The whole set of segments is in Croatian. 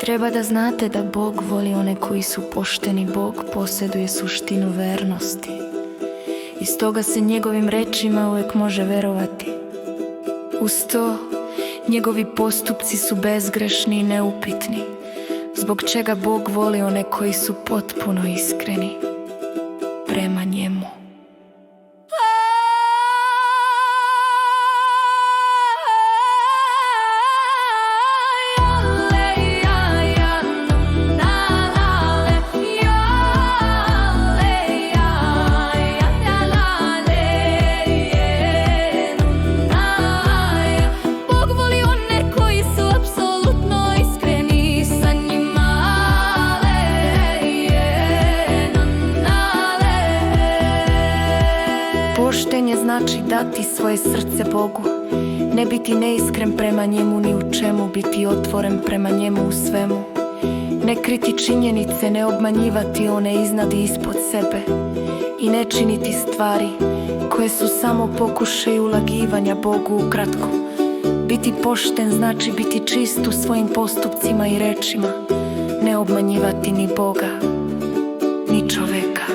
Treba da znate da Bog voli one koji su pošteni. Bog posjeduje suštinu vernosti i stoga se njegovim rečima uvijek može verovati. Uz to, njegovi postupci su bezgrešni i neupitni, zbog čega Bog voli one koji su potpuno iskreni prema njemu. Poštenje znači dati svoje srce Bogu, ne biti neiskren prema njemu ni u čemu, biti otvoren prema njemu u svemu. Ne kriti činjenice, ne obmanjivati one iznad i ispod sebe i ne činiti stvari koje su samo pokušaj ulagivanja Bogu ukratko. Biti pošten znači biti čist u svojim postupcima i rečima, ne obmanjivati ni Boga, ni čoveka.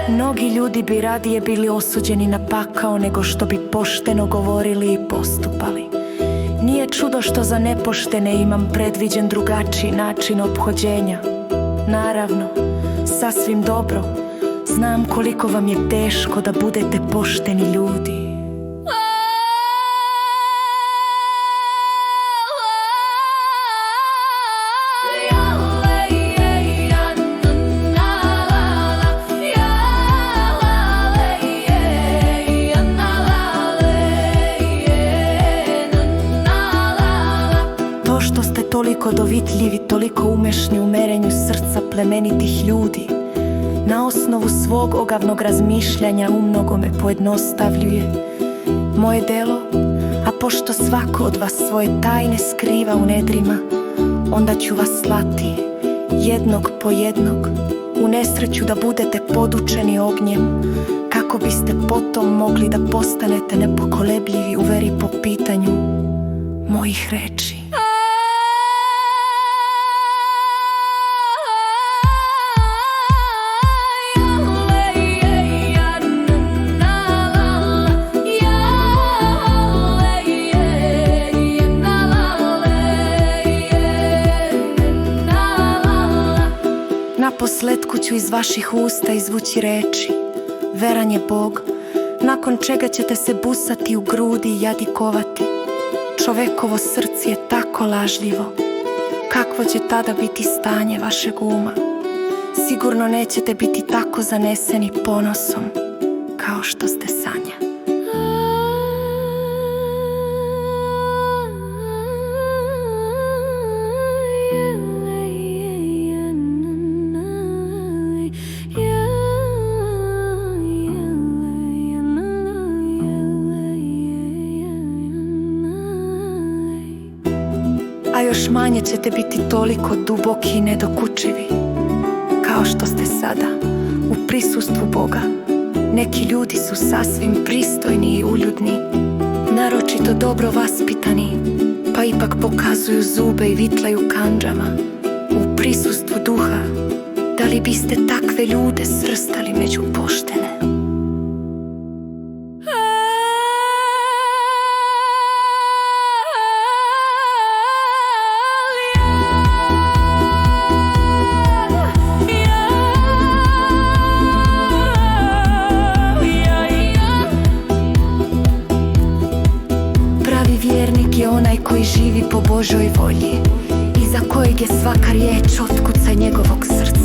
Mnogi ljudi bi radije bili osuđeni na pakao nego što bi pošteno govorili i postupali. Nije čudo što za nepoštene imam predviđen drugačiji način ophođenja. Naravno, sasvim dobro, znam koliko vam je teško da budete pošteni ljudi. Što ste toliko dovitljivi, toliko umešni u merenju srca plemenitih ljudi, na osnovu svog ogavnog razmišljanja umnogo me pojednostavljuje moje delo, a pošto svako od vas svoje tajne skriva u nedrima, onda ću vas slati jednog po jednog u nesreću da budete podučeni ognjem, kako biste potom mogli da postanete nepokolebljivi u veri po pitanju mojih reči. Naposletku ću iz vaših usta izvući reči: veran je Bog, nakon čega ćete se busati u grudi i jadikovati. Čovekovo srce je tako lažljivo, kakvo će tada biti stanje vašeg uma? Sigurno nećete biti tako zaneseni ponosom kao što ste sanja. A još manje ćete biti toliko duboki i nedokučivi kao što ste sada u prisustvu Boga. Neki ljudi su sasvim pristojni i uljudni, naročito dobro vaspitani, pa ipak pokazuju zube i vitlaju kandžama. U prisustvu Duha, da li biste takve ljude svrstali među poštene? Vjernik je onaj koji živi po Božoj volji i za kojeg je svaka riječ otkucaj njegovog srca.